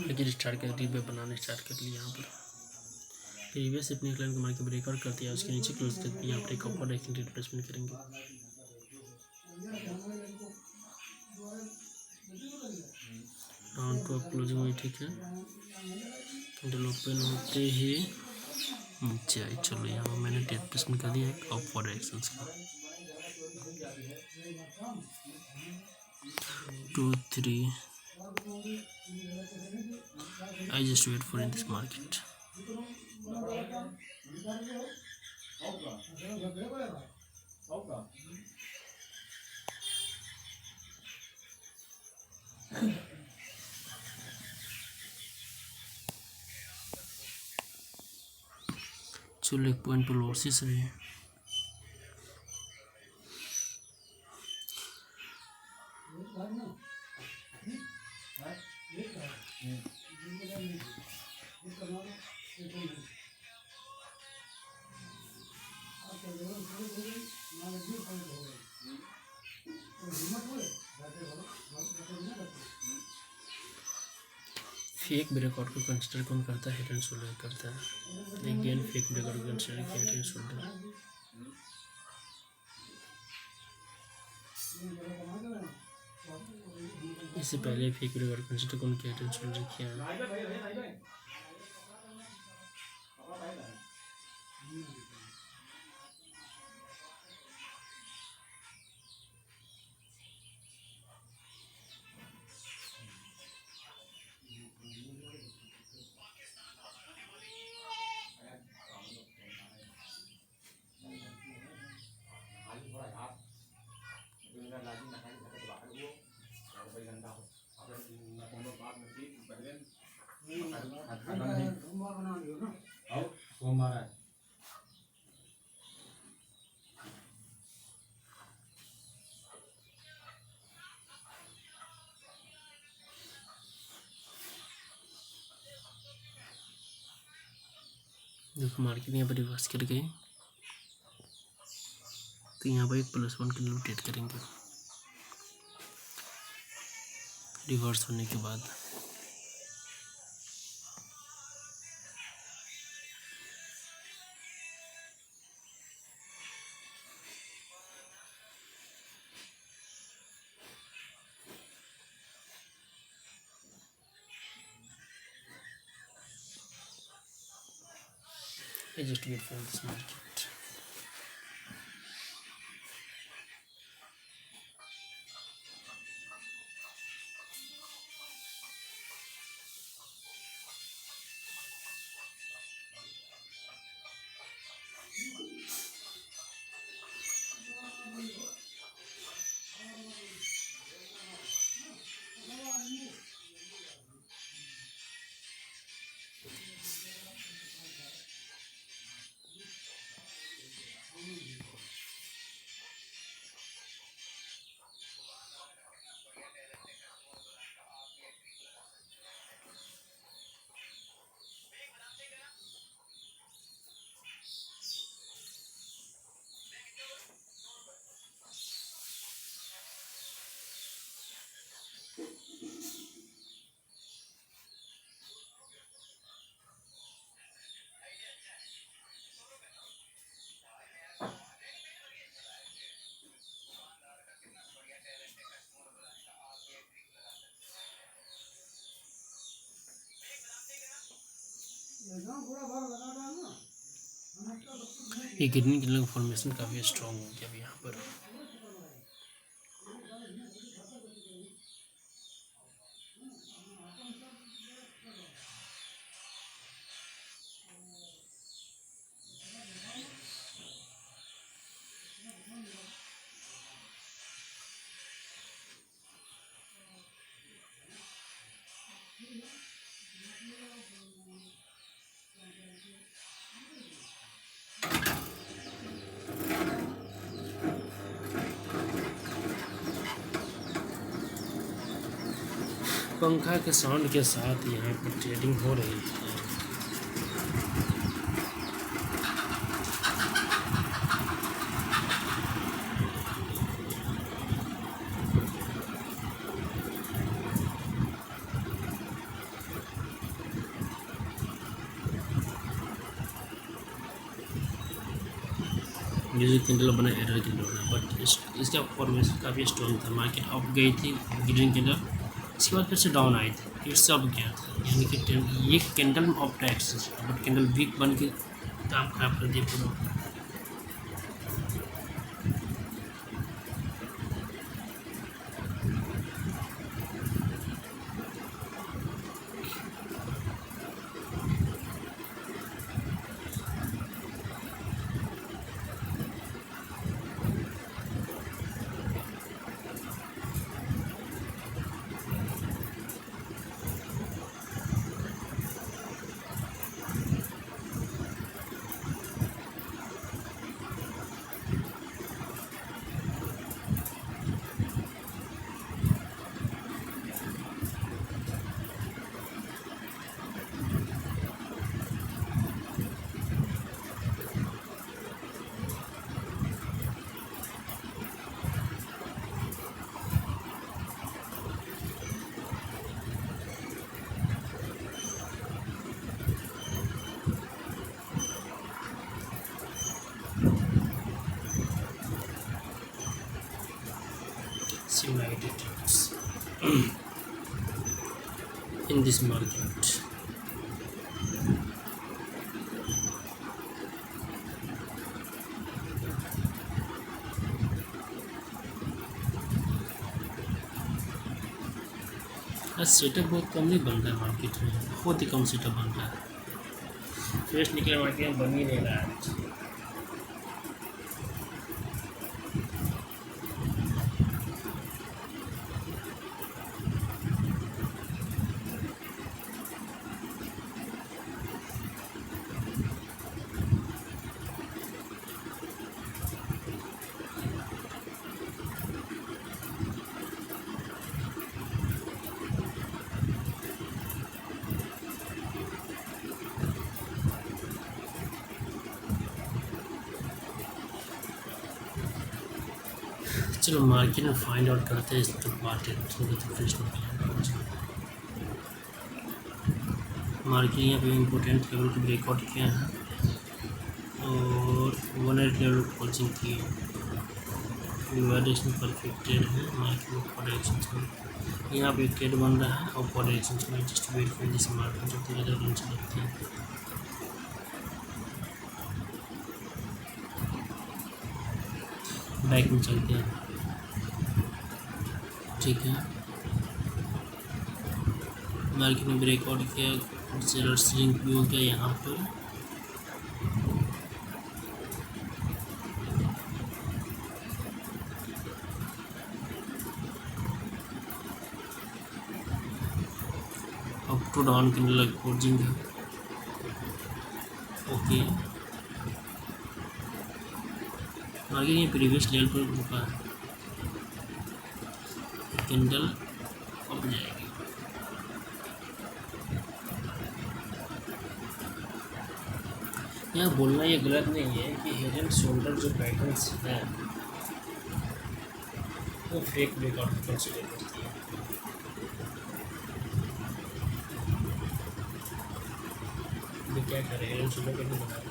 लेकिन स्टार्ट कर दी, बनाना स्टार्ट कर लिया। यहाँ पर प्रीवियस अपनी क्लाइन को मार्केट ब्रेकआउट कर दिया, उसके नीचे क्लोज कर दिया। यहाँ पर एक अपर एक्शन रिप्लेसमेंट करेंगे। राउंड टू क्लोजिंग हुई, ठीक है। कैंडल ओपन होते ही नीचे आई। चलो यहाँ मैंने टेप प्लेसमेंट कर दिया एक अपर एक्शन का। 2 3 I just wait for in this market. चलो एक पॉइंट पर लॉसेस रहे। फेक ब्रेकआउट को कंसिडर कौन करता है? हेड एंड शोल्डर करता है। अगेन फेक ब्रेकआउट को कंसिडर किया हेड एंड शोल्डर। इससे पहले फेक ब्रेकआउट कंसिडर कौन किया? हेड एंड शोल्डर किया। देखो मार्केट यहाँ पर रिवर्स कर गई, तो यहाँ पर एक +1 के लिए ट्रेड करेंगे रिवर्स होने के बाद। I just wait for this market. ये ग्रीन कलर फॉर्मेशन काफ़ी स्ट्रॉन्ग हो गया अब यहाँ पर। पंखा के साउंड के साथ यहाँ पर ट्रेडिंग हो रही है। म्यूजिक कैंडल बना एरर कैंडल बना, बट इसका फॉर्मेशन काफ़ी स्ट्रॉन्ग था। मार्केट अप गई थी ग्रीन कैंडल, इसके बाद फिर से डाउन आई थी, फिर से अप गया था। यानी कि ये कैंडल में up access, but candle weak बन के काम खराब कर दिया पूरा। United in this market. Setup बहुत कम नहीं बन रहा है मार्केट में, बहुत ही कम सेटअप बन रहा है। फ्रेश निकले मार्केट में बन ही नहीं रहा है। चलो मार्केट में फाइंड आउट करते हैं इस मार्केट फ्रेश मार्केट यहाँ पे इम्पोर्टेंट लेवल को ब्रेकआउट किया है और 100 लेवल कोचिंग की है। डायरेक्शन परफेक्ट ट्रेड है मार्केट में, डायरेक्शन में यहाँ पे ट्रेड बन रहा है और डायरेक्शन में just wait for this market जो 3000 रन से लगती है। बैक में चलते हैं, ठीक है। मार्केट ने ब्रेकआउट किया, सेलर स्विंग भी हो गया यहाँ पर। अप टू डाउन के लिए कोचिंग है, ओके। मार्केट ये प्रीवियस लेवल पर रुका है, कैंडल अप जाएगी। यहाँ बोलना ये गलत नहीं है कि हेड एंड शोल्डर जो पैटर्न्स है वो फेक ब्रेकआउट कंसिडर करती है। ये क्या करें, हेड एंड शोल्डर कैसे बनाए,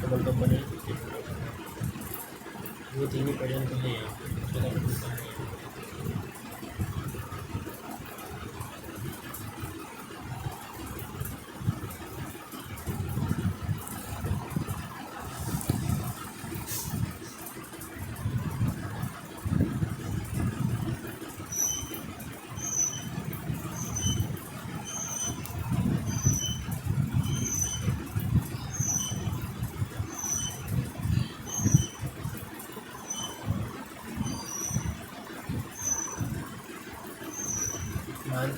डबल टॉप बने, वो तीनों पैटर्न तो है यहाँ पे।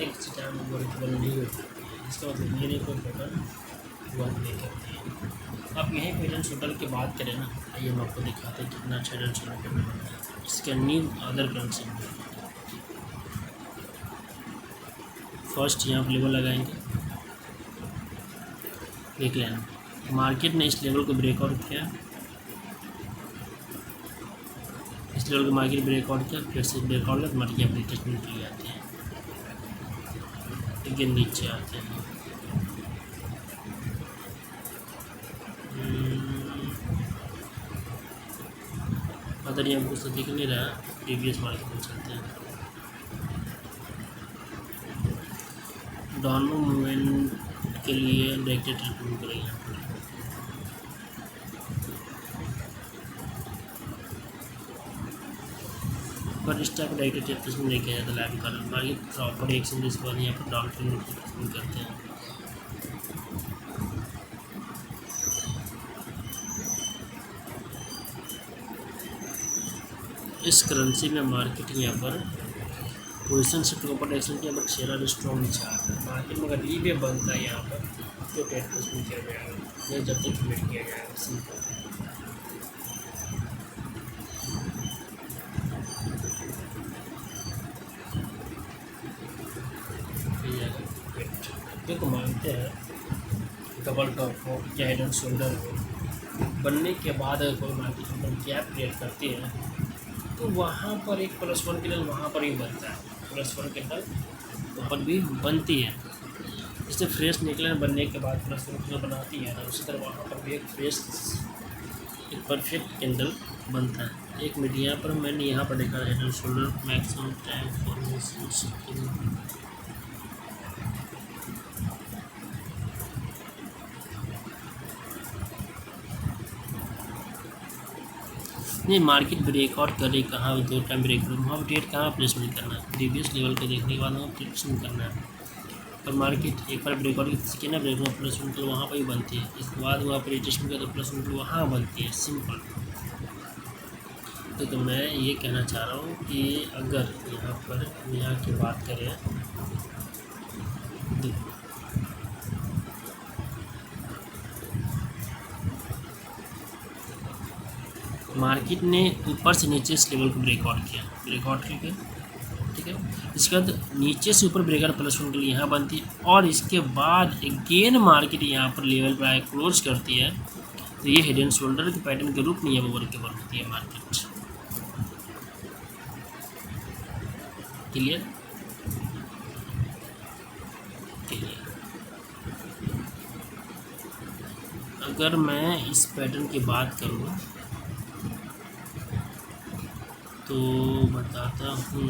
तक किसी टाइम वर्केबल नहीं हो पाती है। इसका मतलब ये नहीं कोई पैटर्न वर्क नहीं करती है। आप यहीं पे हेड एंड शोल्डर की बात करें ना, आइए हम आपको दिखाते हैं कितना अच्छा हेड एंड शोल्डर पैटर्न बनता है। इसका नीव अदर कंसेप्ट फर्स्ट यहाँ पर लेवल लगाएंगे, देख लेना मार्केट ने इस लेवल को ब्रेकआउट किया, इस लेवल को मार्केट ब्रेकआउट किया, फिर से ब्रेकआउट किया, मार्केट अपनी टेस्टमेंट के लिए आते हैं, अगेन नीचे आते हैं। अदर यहाँ कुछ तो दिख नहीं रहा, प्रीवियस मार्केट में चलते हैं। डाउन मूवमेंट के लिए डायरेक्टेड ट्रेड करेंगे यहाँ पर। पर इस टाइप डायरेक्टेड ट्रेड नहीं किया जाता live colour market proper action जिस बाद यहाँ पर डाउन ट्रेड करते हैं। इस करेंसी में मार्केट यहाँ पर पोजिशन से प्रॉपर एक्शन किया, बट शेयर स्ट्रॉन्ग नीचे आता है। मार्केट में अगर रीवे बनता है यहाँ पर तो ट्रेड प्लेसमेंट किया जाएगा, या जब तक वेट किया जाएगा। सिंपल देखो, मानते हैं डबल टॉप हो या हेड एंड शोल्डर हो, बनने के बाद अगर कोई मार्केट में गैप क्रिएट करती है तो वहाँ पर एक +1 कैंडल वहाँ पर ही बनता है, +1 कैंडल वहाँ पर भी बनती है। जैसे फ्रेश निकले बनने के बाद +1 कैंडल बनाती है ना, उसी तरह वहाँ पर भी एक फ्रेश एक परफेक्ट कैंडल बनता है। एक मिनट यहाँ पर मैंने यहाँ पर देखा head and shoulder maximum time formation नहीं, मार्केट ब्रेकआउट करे कहाँ 2 टाइम ब्रेकआउट, वहाँ पर ट्रेड कहाँ प्लेसमेंट करना है, प्रीवियस लेवल को देखने के बाद वहाँ प्लेसमेंट करना है। और मार्केट एक बार ब्रेकआउट किया ना, ब्रेकआउट प्लेसमेंट वहाँ पर ही बनती है, इसके बाद वहाँ पर एडजस्टमेंट किया तो प्लेसमेंट वहाँ बनती है। सिंपल। तो मैं ये कहना चाह रहा हूँ कि अगर यहाँ पर यहाँ की बात करें, मार्केट ने ऊपर से नीचे इस लेवल को ब्रेकआउट किया, ब्रेकआउट करके ठीक है, इसके बाद नीचे से ऊपर ब्रेकआउट +1 के लिए यहाँ बनती है, और इसके बाद अगेन मार्केट यहाँ पर लेवल पर क्लोज करती है, तो ये हेड एंड शोल्डर के पैटर्न के रूप में यहाँ वर्केबल होती है मार्केट। क्लियर? अगर मैं इस पैटर्न की बात करूँ तो बताता हूँ,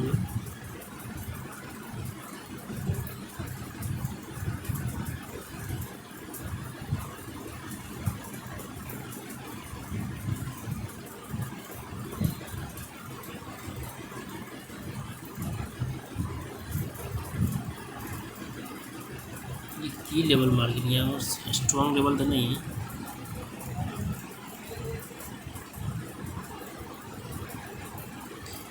ये की लेवल मार्केट यहाँ स्ट्रॉन्ग लेवल तो नहीं है,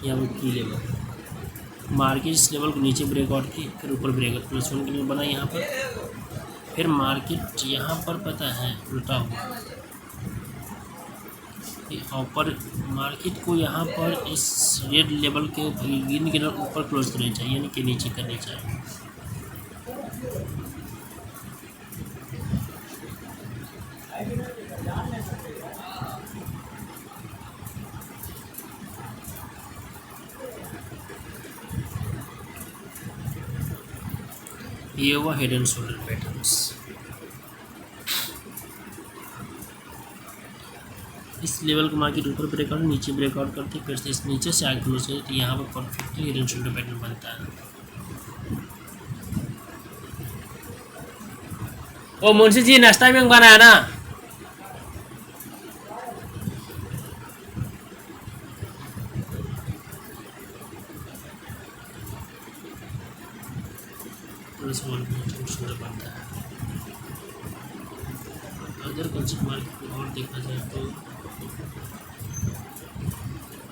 यहाँ पर की लेवल मार्केट इस लेवल को नीचे ब्रेकआउट की, फिर ऊपर ब्रेकआउट +1 के लिए बना यहाँ पर, फिर मार्केट यहाँ पर पता है उल्टा हुआ, ऊपर मार्केट को यहाँ पर इस रेड लेवल के ग्रीन के ऊपर क्लोज करनी चाहिए, यानी कि नीचे करनी चाहिए। ये हुआ हेड एंड शोल्डर पैटर्न्स। इस लेवल को मार्केट ऊपर ब्रेकआउट नीचे ब्रेकआउट करते फिर से इस नीचे से आगे क्लोज होती है, तो यहाँ पर perfectly head and shoulder pattern बनता है। ओ मुंशी जी, नाश्ता में बनाया ना? सुंदर बनता है। अगर कंसेप्ट मार्केट को और देखा जाए तो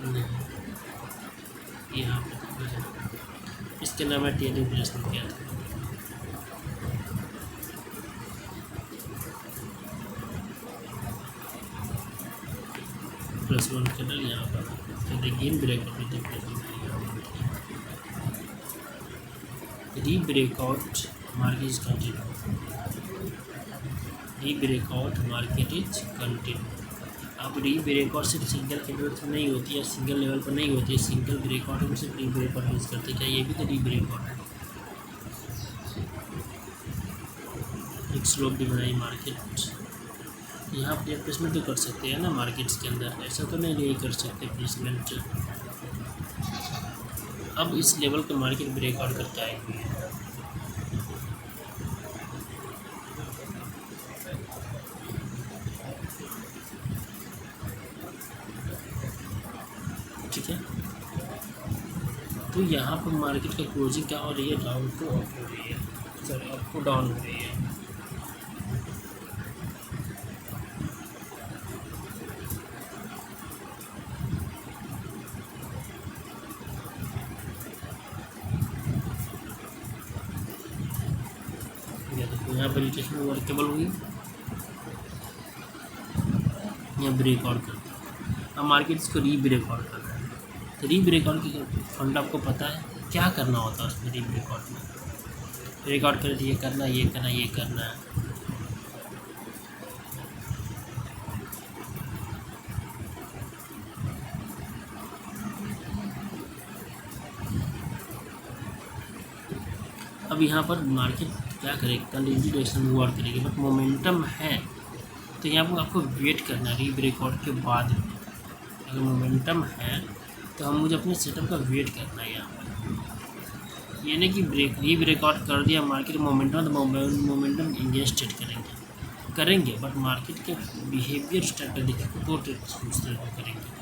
नहीं, यहाँ पर देखा जाए इस इसके अंदर मैं टेल रिप्लेसमेंट किया था। +1 कैंडल यहाँ पर, तो देखिए ब्रेकआउट री ब्रेकआउट मार्केट इज कंटिन्यू, री ब्रेकआउट मार्केट इज कंटिन्यू। अब री ब्रेकआउट सिर्फ सिंगल कैंडल पर नहीं होती है, सिंगल लेवल पर नहीं होती है, सिंगल ब्रेकआउट हम सिर्फ री ब्रेकआउट यूज़ करते हैं। क्या ये भी तो री ब्रेकआउट है? एक स्लोप भी बनाई मार्केट, यहाँ पर प्लेसमेंट तो कर सकते हैं ना मार्केट्स के अंदर, ऐसा तो नहीं कर सकते प्लेसमेंट। अब इस लेवल का मार्केट ब्रेकआउट करके आई हुई है, ठीक है। तो यहाँ पर मार्केट का क्लोजिंग क्या हो रही है? डाउन टू अप हो रही है, सॉरी अप टू डाउन हो रही है। यहाँ पर रिटेस्टमेंट वर्केबल हुई, यहाँ ब्रेकआउट कर दिया। अब मार्केट इसको री ब्रेकआउट कर रहा है, तो री ब्रेकआउट की फंड आपको पता है क्या करना होता है उसमें। री ब्रेकआउट में ब्रेकआउट कर ये करना, ये करना, ये करना है। अब यहाँ पर मार्केट क्या करेगी? कल इसी डायरेक्शन में मूव करेगी, बट मोमेंटम है तो यहाँ पर आपको वेट करना है री ब्रेकआउट के बाद। अगर मोमेंटम है तो मुझे अपने सेटअप का वेट करना है। यहाँ पर ये नहीं कि री ब्रेकआउट कर दिया मार्केट मोमेंटम, तो मोमेंटम इंगेज ट्रेड करेंगे, बट मार्केट के बिहेवियर स्टार्ट कर देखिए तो ट्रेड करेंगे।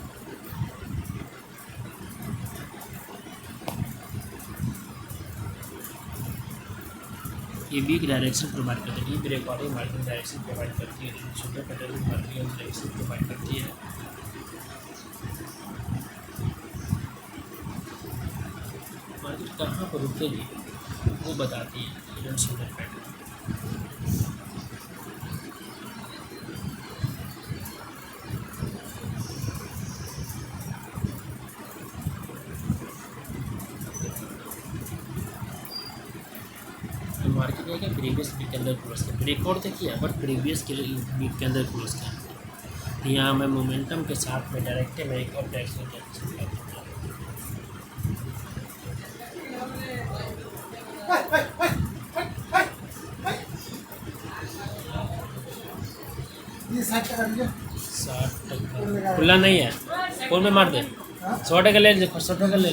ये भी एक डायरेक्शन प्रोवाइड करती है, ये ब्रेकआउट है मार्केट डायरेक्शन प्रोवाइड करती है, super pattern market direction provide करती है। मार्केट कहाँ पर रुकेगी वो बताती है सुपर पैटर्न। मार्केट ने क्या प्रीवियस वीक के अंदर क्लोज किया, ब्रेकआउट तो किया बट प्रीवियस के वीक के अंदर क्लोज किया। तो यहाँ मैं मोमेंटम के साथ में डायरेक्ट मैं एक और डायरेक्शन खुला नहीं है, फोन में मार दे 100 टका ले, 100 टका ले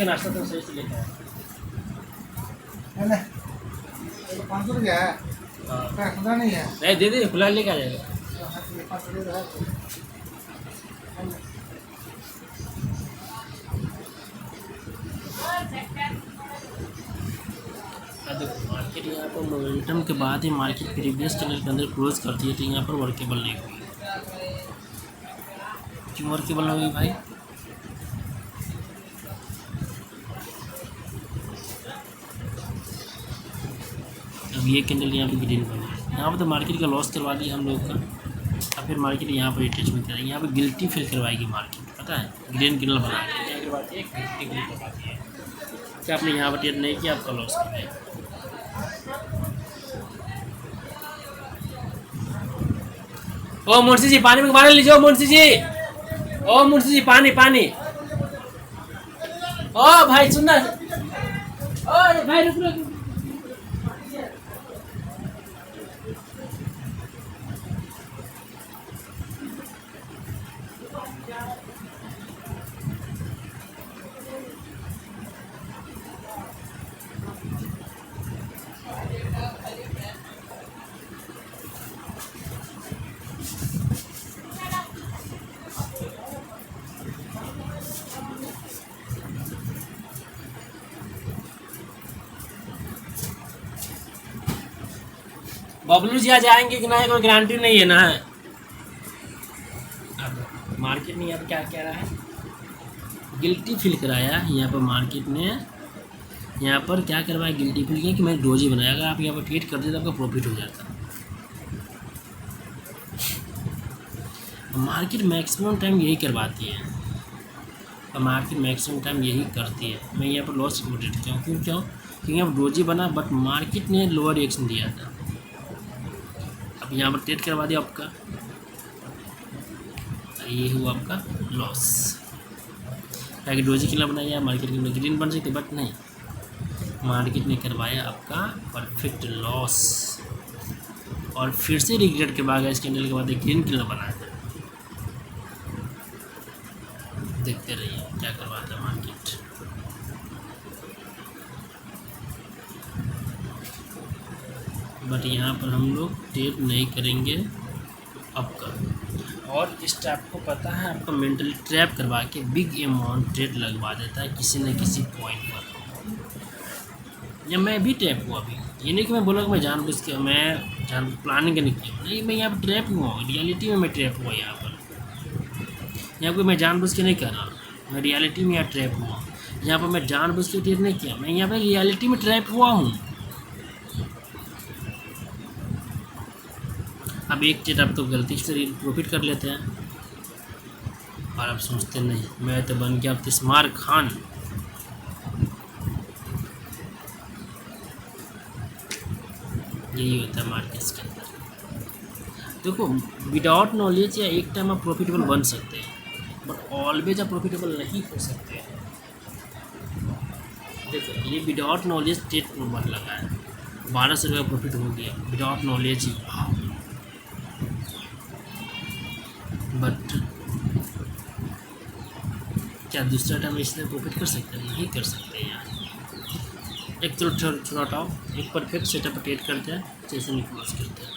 नाश्ता तो सही से लेकर है 500 रुपया है, खुदा नहीं है, नहीं दे दे, खुला लेके आ जाएगा। मार्केट यहाँ पर मोमेंटम के बाद ही मार्केट प्रीवियस कैंडल के अंदर क्लोज करती है, तो यहाँ पर वर्केबल नहीं हुई। क्यों वर्केबल नहीं हुई भाई? अब ये कैंडल यहाँ पे ग्रीन बना है, यहाँ पर तो मार्केट का लॉस करवा दिया हम लोग का। अब फिर मार्केट यहाँ पर अटैचमेंट करेगी, यहाँ पर गिल्टी फिल करवाएगी मार्केट, पता है ग्रीन कैंडल बनाएगी, क्या करवाती है? गिल्टी फिल करवाती है। क्या आपने यहाँ पर ट्रेड नहीं किया, आपका लॉस कर दिया। ओ मुंशी जी पानी में पानी लीजिए, मुंशी जी, ओ मुंशी जी पानी पानी। ओ भाई सुनना, ओ भाई रुक रुक। बबलू जी आज आएंगे कि नहीं, कोई गारंटी नहीं है ना। अब मार्केट में यहाँ क्या कह रहा है? गिल्टी फील कराया यहाँ पर मार्केट ने, यहाँ पर क्या करवाया, गिल्टी फील किया कि मैंने डोजी बनाया। अगर आप यहाँ पर ट्रेड कर देते तो आपका प्रॉफिट हो जाता। मार्केट मैक्सिमम टाइम यही करवाती है, और मार्केट मैक्सिमम टाइम यही करती है। मैं यहाँ पर लॉस क्यों ट्रेड किया हूँ, क्यों क्योंकि यहाँ पर डोजी बना बट मार्केट ने लोअर रिएक्शन दिया था। अब यहाँ पर ट्रेड करवा दिया आपका, ये हुआ आपका लॉस। ताकि डोजी के लिए बनाया, मार्केट के लिए ग्रीन बन सकते बट नहीं, मार्केट ने करवाया आपका परफेक्ट लॉस। और फिर से रिग्रेट के बाद इस कैंडल के बाद एक ग्रीन किलर बनाया था। देखते रहिए क्या करवाता है मार्केट। बट यहाँ पर हम लोग ट्रेड नहीं करेंगे आपका। और इस ट्रैप को पता है आपका, मेंटली ट्रैप करवा के बिग अमाउंट ट्रेड लगवा देता है किसी न किसी पॉइंट पर। या मैं भी ट्रैप हुआ अभी, ये नहीं कि मैं बोला कि मैं जानबूझ के मैं जान प्लानिंग नहीं किया, नहीं, मैं यहाँ पर ट्रैप हुआ हूँ, रियलिटी में मैं ट्रैप हुआ यहाँ पर। यहाँ कोई मैं जानबूझ के नहीं कर रहा, मैं रियलिटी में यहाँ ट्रैप हुआ हूँ। यहाँ पर मैं जानबूझ के ट्रेड नहीं किया, मैं यहाँ पर रियलिटी में ट्रैप हुआ हूँ। अब एक ट्रेड आप तो गलती से प्रॉफिट कर लेते हैं और आप सोचते नहीं मैं तो बन गया अब तिस्मार खान। यही होता है मार्केट्स के अंदर। देखो, विदाउट नॉलेज या एक टाइम आप प्रॉफिटेबल बन सकते हैं, बट ऑलवेज आप प्रॉफिटेबल नहीं हो सकते हैं। देखो, ये विदाउट नॉलेज ट्रेड बन लगा है, 1200 रुपये प्रॉफिट हो गया विदाउट नॉलेज ही। बट क्या दूसरा टाइम इससे प्रॉफिट कर सकते हैं? नहीं कर सकते यार। एक तो छोटा हटाओ, एक परफेक्ट सेटअप ट्रेड करते हैं, जैसे नहीं क्लोज करते हैं।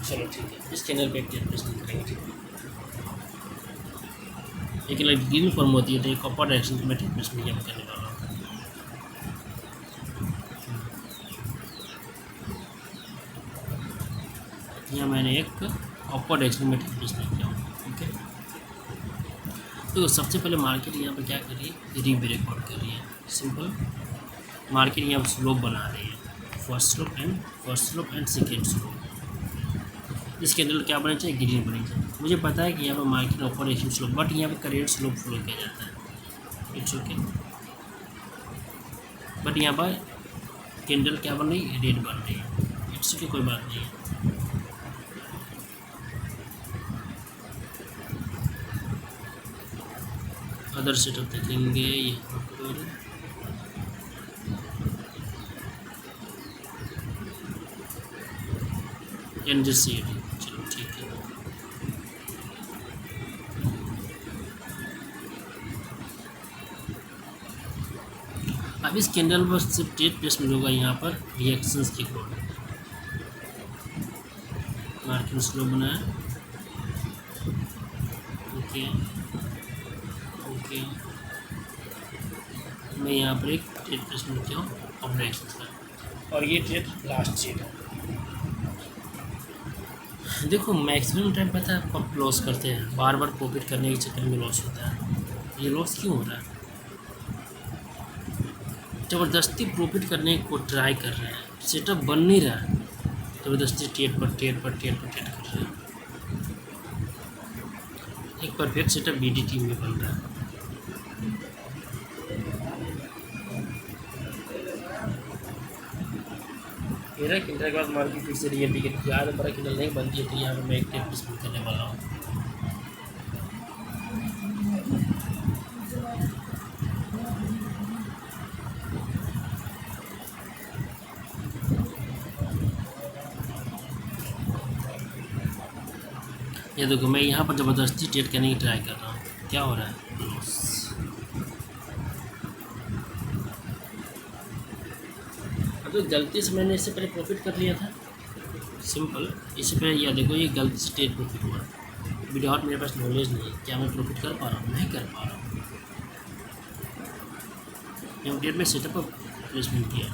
चलो ठीक है, इस चैनल पे एक डिस्कशन करेंगे, ठीक है। एक ग्रीन फॉर्म होती है तो एक अपर डायरेक्शन में टेक्निक्स में करने वाला हूँ। यहाँ मैंने एक अपर डायरेक्शन में टेक्निक्स में किया हूँ, ठीक है। तो सबसे पहले मार्केट यहाँ पर क्या कर रही है, री ब्रेकआउट कर रही है। सिंपल, मार्केट यहाँ पर स्लोप बना रही है, first slope and second slope. इस कैंडल क्या बनना चाहिए, ग्रीन बननी चाहिए। मुझे पता है कि यहाँ पर मार्केट ऊपर एक स्लोप, बट यहाँ पे करेंट स्लोप फॉलो किया जाता है, इट्स ओके। बट यहाँ पर कैंडल क्या बन रही है, रेड बन रही है, इट्स ओके, कोई बात नहीं है। अदर सेटअप देखेंगे यहाँ पर। NGCD, चलो ठीक है। अब इस कैंडल पर सिर्फ ट्रेड प्लेसमेंट होगा यहाँ पर रिएक्शंस के अकॉर्डिंग। मार्केट स्लो बनाया, ओके ओके। मैं यहाँ पर एक ट्रेड प्लेसमेंट किया हूँ ऑफ रिएक्शंस का, और ये ट्रेड लास्ट ट्रेड है। देखो, मैक्सिमम टाइम पता है आप लॉस करते हैं, बार बार प्रॉफिट करने के चक्कर में लॉस होता है। ये लॉस क्यों हो रहा है? ज़बरदस्ती प्रॉफिट करने को ट्राई कर रहे हैं, सेटअप बन नहीं रहा है, ज़बरदस्ती ट्रेड कर रहे हैं। एक परफेक्ट सेटअप BDT में बन रहा है। मेरा किंडल के बाद मार्केट फिर से रियल टिकट यार बड़ा किंडल नहीं बनती है, तो यहाँ पर मैं एक टेप डिस्प्ले करने वाला हूँ। ये देखो, मैं यहाँ पर ज़बरदस्ती ट्रेड करने की ट्राई कर रहा हूँ, क्या हो रहा है, तो गलती से मैंने इससे पहले प्रॉफिट कर लिया था, सिंपल। इससे पहले यह देखो ये गलती से ट्रेड प्रॉफिट हुआ, विदाउट मेरे पास नॉलेज नहीं है, क्या मैं प्रॉफिट कर पा रहा हूँ? नहीं कर पा रहा हूँ। यहाँ ट्रेड में सेटअप पर प्लेसमेंट किया,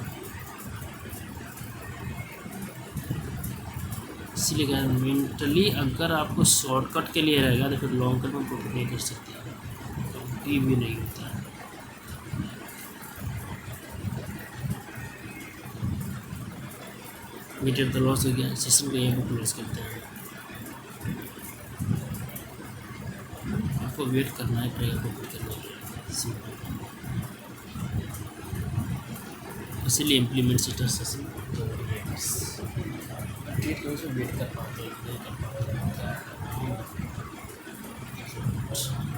इसीलिए कहा मेंटली अगर आपको शॉर्टकट के लिए रहेगा तो फिर लॉन्ग टर्म में प्रॉफिट नहीं कर सकते, कभी भी नहीं होता है। मीटर तो लॉस हो गया, सेशन को यहाँ पर क्लोज करते हैं। आपको वेट करना है पड़ेगा प्रॉफिट करने के लिए, सिंपल। इसीलिए इम्प्लीमेंट सेटर सेशन वेट कर पाते हैं, नहीं कर पाते हैं।